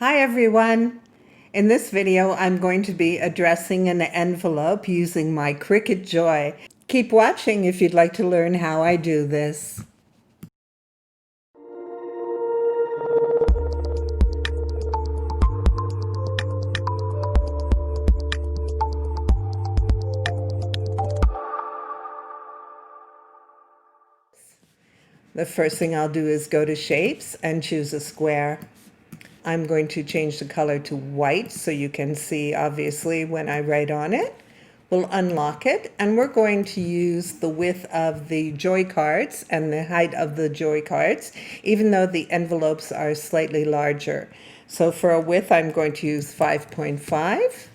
Hi everyone! In this video I'm going to be addressing an envelope using my CRICUT JOY. Keep watching if you'd like to learn how I do this. The first thing I'll do is go to Shapes and choose a square. I'm going to change the color to white so you can see obviously when I write on it. We'll unlock it and we're going to use the width of the Joy cards and the height of the Joy cards, even though the envelopes are slightly larger. So for a width I'm going to use 5.5,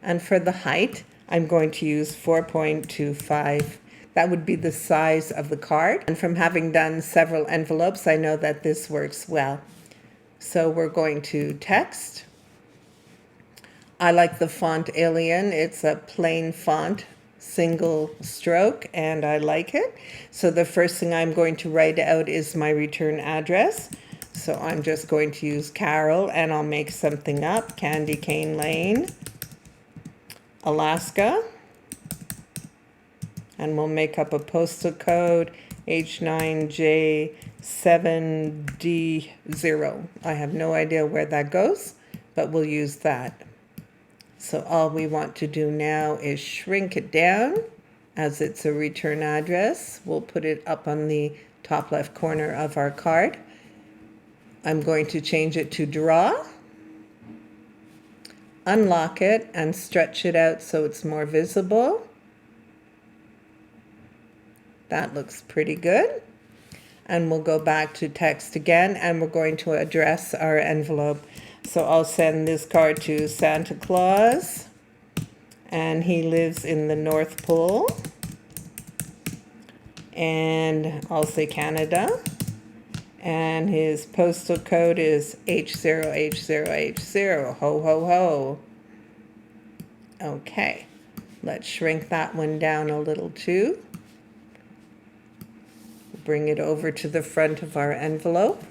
and for the height I'm going to use 4.25. That would be the size of the card, and from having done several envelopes I know that this works well. So we're going to text. I like the font Alien. It's a plain font, single stroke, and I like it. So the first thing I'm going to write out is my return address. So I'm just going to use Carol, and I'll make something up. Candy Cane Lane, Alaska. And we'll make up a postal code, H9J7D0. I have no idea where that goes, but we'll use that. So all we want to do now is shrink it down, as it's a return address. We'll put it up on the top left corner of our card. I'm going to change it to draw, unlock it, and stretch it out so it's more visible. That looks pretty good. And we'll go back to text again, and we're going to address our envelope. So I'll send this card to Santa Claus, and he lives in the North Pole. And I'll say Canada. And his postal code is H0H0H0. Ho, ho, ho. Okay, let's shrink that one down a little too. Bring it over to the front of our envelope.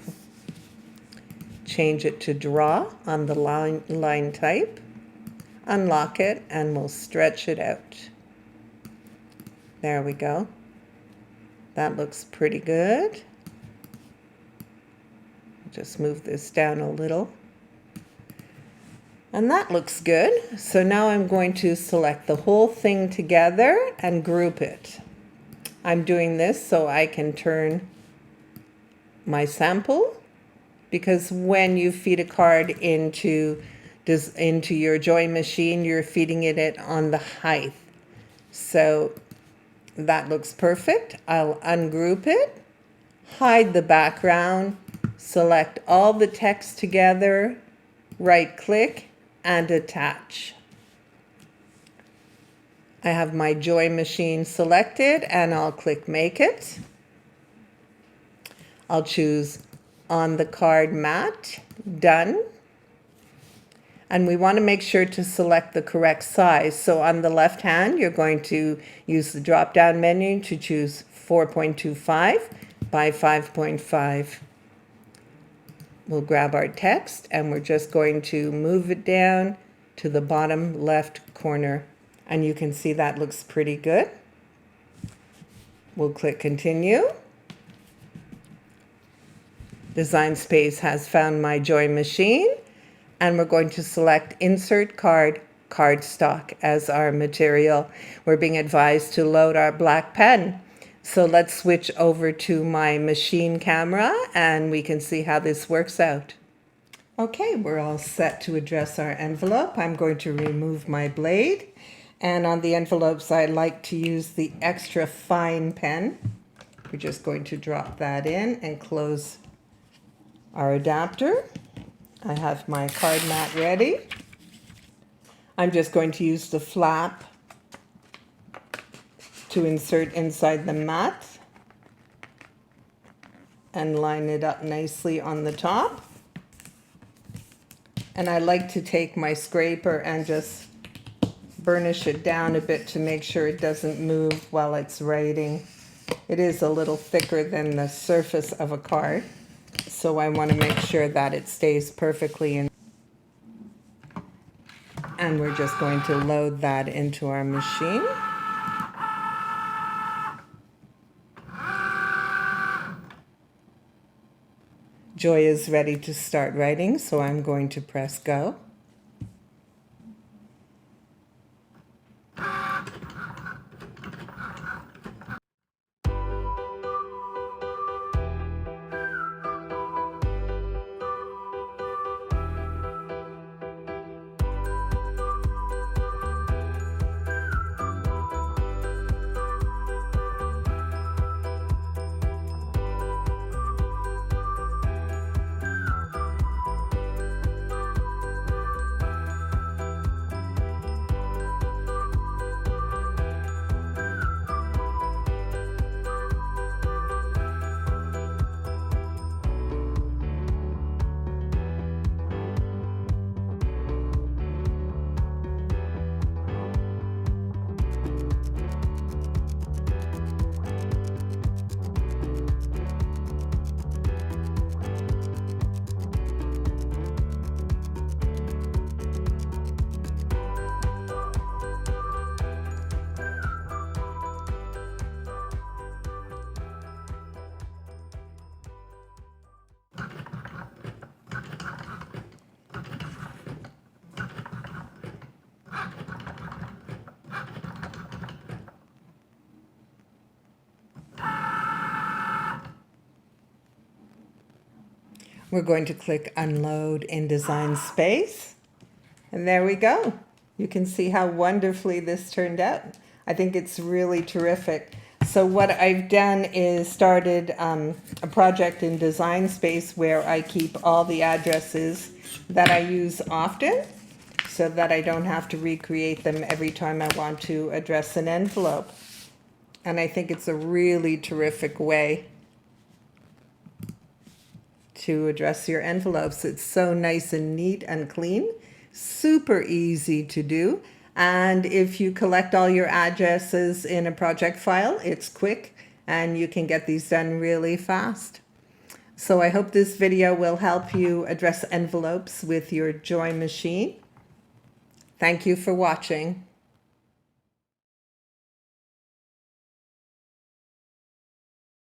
Change it to draw on the line type. Unlock it and we'll stretch it out. There we go. That looks pretty good. Just move this down a little. And that looks good. So now I'm going to select the whole thing together and group it. I'm doing this so I can turn my sample, because when you feed a card into your Joy machine, you're feeding it on the height. So that looks perfect. I'll ungroup it, hide the background, select all the text together, right click, and attach. I have my Joy machine selected and I'll click Make It. I'll choose On the Card Mat, Done. And we want to make sure to select the correct size. So on the left hand, you're going to use the drop-down menu to choose 4.25 by 5.5. We'll grab our text and we're just going to move it down to the bottom left corner. And you can see that looks pretty good. We'll click Continue. Design Space has found my Joy machine, and we're going to select Insert Card, Cardstock as our material. We're being advised to load our black pen. So let's switch over to my machine camera and we can see how this works out. Okay, we're all set to address our envelope. I'm going to remove my blade. And on the envelopes, I like to use the extra fine pen. We're just going to drop that in and close our adapter. I have my card mat ready. I'm just going to use the flap to insert inside the mat and line it up nicely on the top. And I like to take my scraper and just burnish it down a bit to make sure it doesn't move while it's writing. It is a little thicker than the surface of a card. So I want to make sure that it stays perfectly in. And we're just going to load that into our machine. Joy is ready to start writing, so I'm going to press go. We're going to click Unload in Design Space. And there we go. You can see how wonderfully this turned out. I think it's really terrific. So what I've done is started a project in Design Space where I keep all the addresses that I use often so that I don't have to recreate them every time I want to address an envelope. And I think it's a really terrific way to address your envelopes. It's so nice and neat and clean, super easy to do. And if you collect all your addresses in a project file, it's quick and you can get these done really fast. So I hope this video will help you address envelopes with your Joy machine. Thank you for watching.